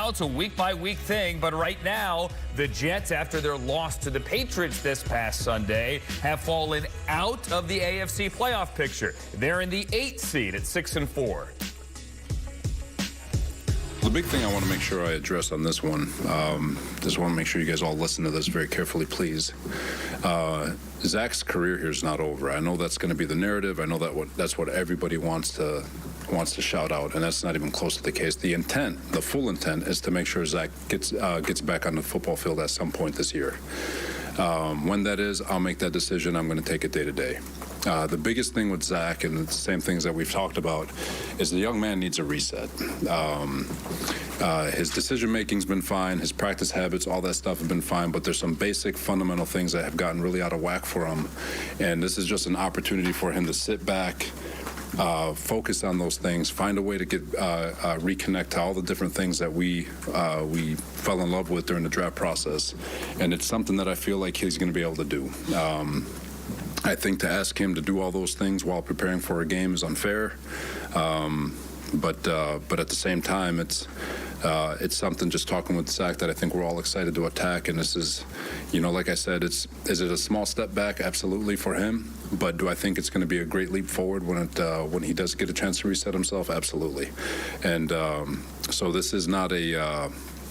It's a week-by-week thing, but right now, the Jets, after their loss to the Patriots this past Sunday, have fallen out of the AFC playoff picture. They're in the 8th seed at 6-4. The big thing I want to make sure I address on this one, just want to make sure you guys all listen to this very carefully, please. Zach's career here is not over. I know that's going to be the narrative. I know that's what everybody wants to shout out, and that's not even close to the case. The intent, the full intent, is to make sure Zach gets back on the football field at some point this year. When that is, I'll make that decision. I'm going to take it day to day. The biggest thing with Zach, and the same things that we've talked about, is the young man needs a reset. His decision-making's been fine. His practice habits, all that stuff have been fine, but there's some basic fundamental things that have gotten really out of whack for him. And this is just an opportunity for him to sit back, focus on those things, find a way to get reconnect to all the different things that we fell in love with during the draft process. And it's something that I feel like he's going to be able to do. I think to ask him to do all those things while preparing for a game is unfair, but at the same time, it's something, just talking with Zach, that I think we're all excited to attack. And this is, like I said, is it a small step back? Absolutely, for him. But do I think it's going to be a great leap forward when he does get a chance to reset himself? Absolutely. And so this is not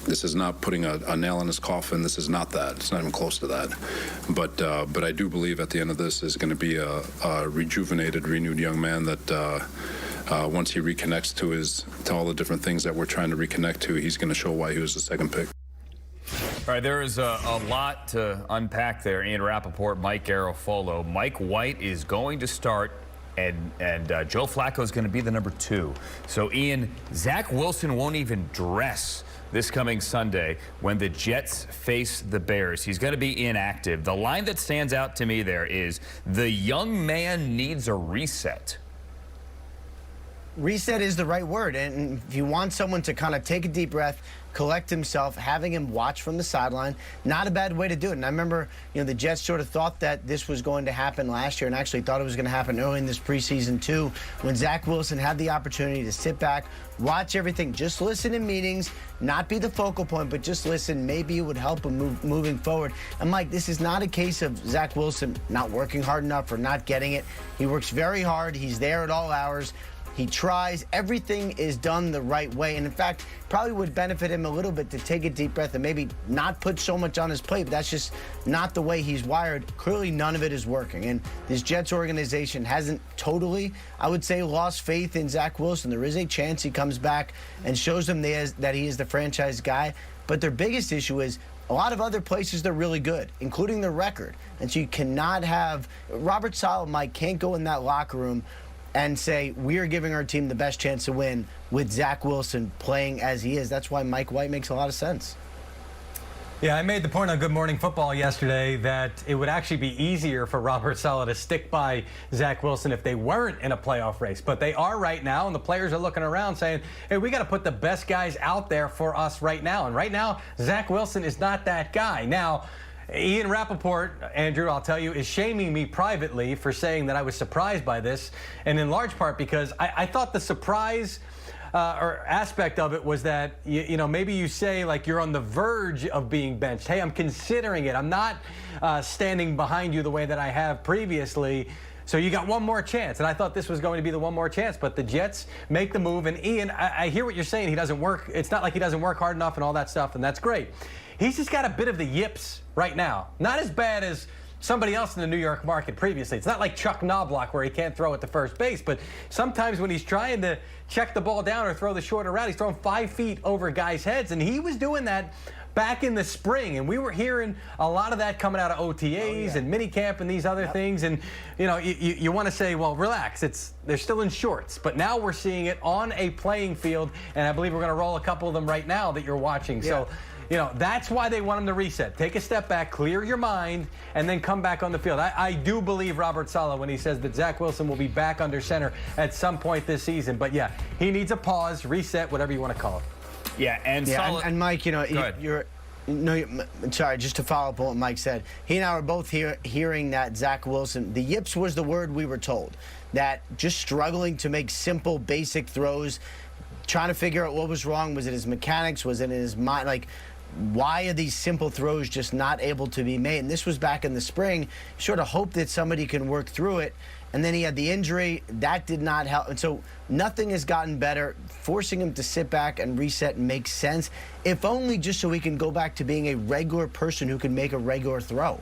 this is not putting a nail in his coffin. This is not that. It's not even close to that. But I do believe at the end of this is going to be a rejuvenated, renewed young man that once he reconnects to all the different things that we're trying to reconnect to, he's going to show why he was the second pick. All right, there is a lot to unpack there. Ian Rapoport, Mike Garofolo. Mike White is going to start, and Joe Flacco is going to be the number 2. So, Ian, Zach Wilson won't even dress this coming Sunday when the Jets face the Bears. He's going to be inactive. The line that stands out to me there is, the young man needs a reset. Reset is the right word, and if you want someone to kind of take a deep breath, collect himself, having him watch from the sideline, not a bad way to do it. And I remember, the Jets sort of thought that this was going to happen last year, and actually thought it was going to happen early in this preseason too, when Zach Wilson had the opportunity to sit back, watch everything, just listen in meetings, not be the focal point, but just listen. Maybe it would help him moving forward. And Mike, this is not a case of Zach Wilson not working hard enough or not getting it. He works very hard. He's there at all hours. He tries. Everything is done the right way. And in fact, probably would benefit him a little bit to take a deep breath and maybe not put so much on his plate. But that's just not the way he's wired. Clearly, none of it is working. And this Jets organization hasn't totally, I would say, lost faith in Zach Wilson. There is a chance he comes back and shows them that he is the franchise guy. But their biggest issue is, a lot of other places they're really good, including their record. And so you cannot have Robert Saleh, Mike, can't go in that locker room and say, we're giving our team the best chance to win with Zach Wilson playing as he is. That's why Mike White makes a lot of sense. Yeah, I made the point on Good Morning Football yesterday that it would actually be easier for Robert Saleh to stick by Zach Wilson if they weren't in a playoff race. But they are right now, and the players are looking around saying, hey, we got to put the best guys out there for us right now. And right now, Zach Wilson is not that guy. Now, Ian Rapoport, Andrew, I'll tell you, is shaming me privately for saying that I was surprised by this, and in large part because I thought the surprise or aspect of it was that, maybe you say, like, you're on the verge of being benched. Hey, I'm considering it. I'm not standing behind you the way that I have previously. So you got one more chance, and I thought this was going to be the one more chance, but the Jets make the move. And Ian, I hear what you're saying. He doesn't work. It's not like he doesn't work hard enough and all that stuff, and that's great. He's just got a bit of the yips right now. Not as bad as somebody else in the New York market previously. It's not like Chuck Knobloch where he can't throw at the first base, but sometimes when he's trying to check the ball down or throw the shorter route, he's throwing 5 feet over guys' heads, and he was doing that back in the spring, and we were hearing a lot of that coming out of OTAs and minicamp and these other things. And you want to say, well, relax, they're still in shorts, but now we're seeing it on a playing field, and I believe we're going to roll a couple of them right now that you're watching. So that's why they want him to reset. Take a step back, clear your mind, and then come back on the field. I do believe Robert Saleh when he says that Zach Wilson will be back under center at some point this season. But yeah, he needs a pause, reset, whatever you want to call it. Yeah, and Mike, sorry, just to follow up on what Mike said. He and I were both hearing that Zach Wilson, the yips was the word we were told, that just struggling to make simple, basic throws, trying to figure out what was wrong. Was it his mechanics? Was it in his mind? Like, why are these simple throws just not able to be made? And this was back in the spring. Sort of hope that somebody can work through it. And then he had the injury. That did not help. And so nothing has gotten better. Forcing him to sit back and reset makes sense, if only just so he can go back to being a regular person who can make a regular throw.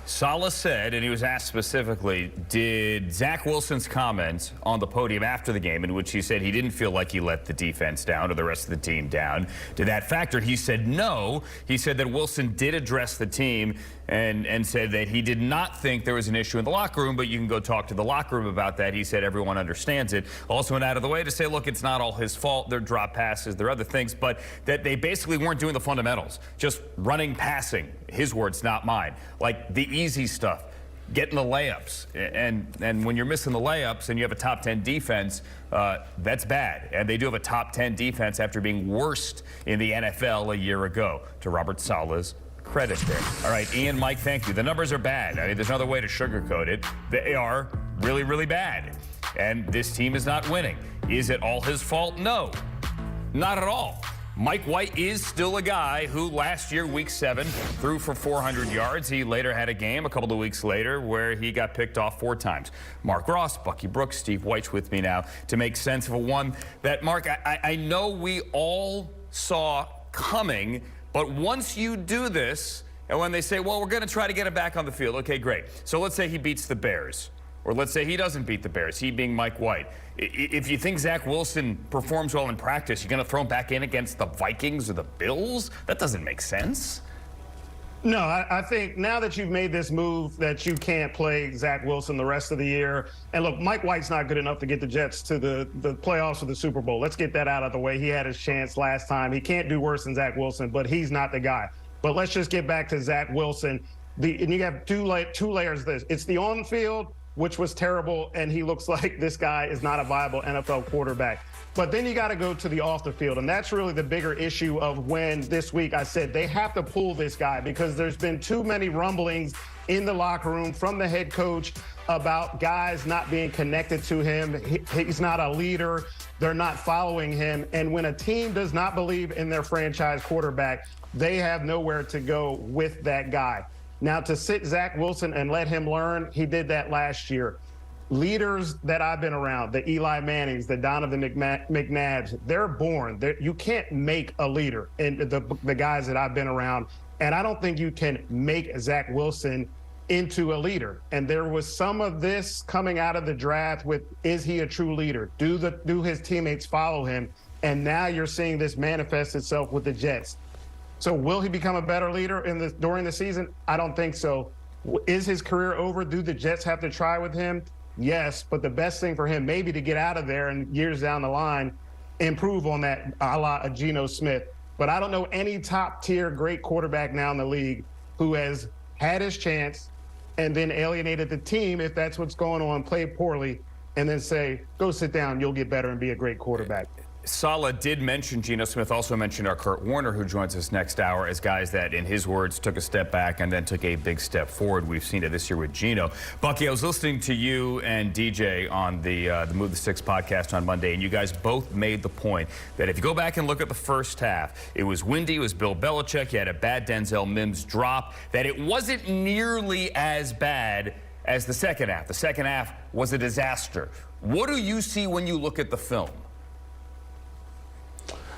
Saleh said, and he was asked specifically, did Zach Wilson's comments on the podium after the game, in which he said he didn't feel like he let the defense down or the rest of the team down, did that factor? He said no. He said that Wilson did address the team and said that he did not think there was an issue in the locker room, but you can go talk to the locker room about that. He said everyone understands it. Also went out of the way to say, look, it's not all his fault. There are drop passes, there are other things, but that they basically weren't doing the fundamentals, just running, passing. His words, not mine. Like the easy stuff, getting the layups. And when you're missing the layups and you have a top 10 defense, that's bad. And they do have a top 10 defense after being worst in the NFL a year ago, to Robert Saleh's credit there. All right, Ian, Mike, thank you. The numbers are bad. I mean, there's another way to sugarcoat it. They are really, really bad. And this team is not winning. Is it all his fault? No, not at all. Mike White is still a guy who last year, week 7, threw for 400 yards. He later had a game a couple of weeks later where he got picked off 4 times. Mark Ross, Bucky Brooks, Steve White's with me now to make sense of a one that, Mark, I know we all saw coming, but once you do this, and when they say, well, we're going to try to get him back on the field, okay, great. So let's say he beats the Bears. Or let's say he doesn't beat the Bears, he being Mike White. If you think Zach Wilson performs well in practice, you're going to throw him back in against the Vikings or the Bills? That doesn't make sense. No, I think now that you've made this move that you can't play Zach Wilson the rest of the year. And look, Mike White's not good enough to get the Jets to the playoffs or the Super Bowl. Let's get that out of the way. He had his chance last time. He can't do worse than Zach Wilson, but he's not the guy. But let's just get back to Zach Wilson. And you have two layers of this. It's the on-field, which was terrible, and he looks like this guy is not a viable NFL quarterback. But then you got to go to the off the field, and that's really the bigger issue of when this week I said they have to pull this guy, because there's been too many rumblings in the locker room from the head coach about guys not being connected to him. He's not a leader. They're not following him. And when a team does not believe in their franchise quarterback, they have nowhere to go with that guy. Now, to sit Zach Wilson and let him learn, he did that last year. Leaders that I've been around, the Eli Mannings, the Donovan McNabbs, they're born. You can't make a leader, and the guys that I've been around. And I don't think you can make Zach Wilson into a leader. And there was some of this coming out of the draft with, is he a true leader? Do his teammates follow him? And now you're seeing this manifest itself with the Jets. So will he become a better leader during the season? I don't think so. Is his career over? Do the Jets have to try with him? Yes, but the best thing for him maybe to get out of there and years down the line, improve on that a la Geno Smith. But I don't know any top-tier great quarterback now in the league who has had his chance and then alienated the team, if that's what's going on, play poorly, and then say, go sit down, you'll get better and be a great quarterback. Saleh did mention Geno Smith, also mentioned our Kurt Warner, who joins us next hour, as guys that, in his words, took a step back and then took a big step forward. We've seen it this year with Geno. Bucky, I was listening to you and DJ on the Move the Six podcast on Monday, and you guys both made the point that if you go back and look at the first half, it was windy, it was Bill Belichick, you had a bad Denzel Mims drop, that it wasn't nearly as bad as the second half. The second half was a disaster. What do you see when you look at the film?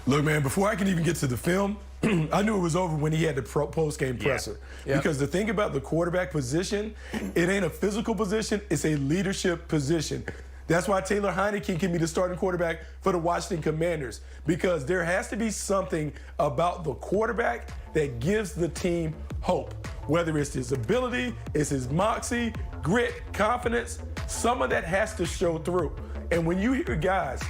Look, man, before I can even get to the film, I knew it was over when he had the post-game presser. Yeah. Because the thing about the quarterback position, it ain't a physical position, it's a leadership position. That's why Taylor Heineke can be the starting quarterback for the Washington Commanders, because there has to be something about the quarterback that gives the team hope. Whether it's his ability, it's his moxie, grit, confidence, some of that has to show through. And when you hear guys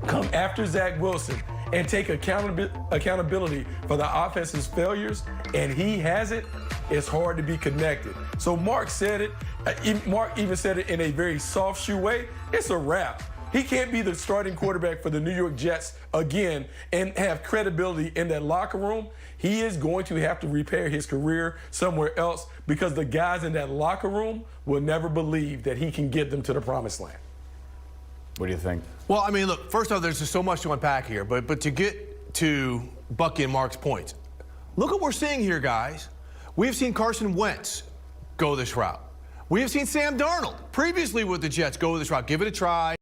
come after Zach Wilson and take accountability for the offense's failures, and he has it, it's hard to be connected. So Mark said it. Mark even said it in a very soft shoe way. It's a wrap. He can't be the starting quarterback for the New York Jets again and have credibility in that locker room. He is going to have to repair his career somewhere else, because the guys in that locker room will never believe that he can get them to the promised land. What do you think? Well, I mean, look, first off, there's just so much to unpack here, but to get to Bucky and Mark's points, look what we're seeing here, guys. We've seen Carson Wentz go this route. We have seen Sam Darnold previously with the Jets go this route. Give it a try.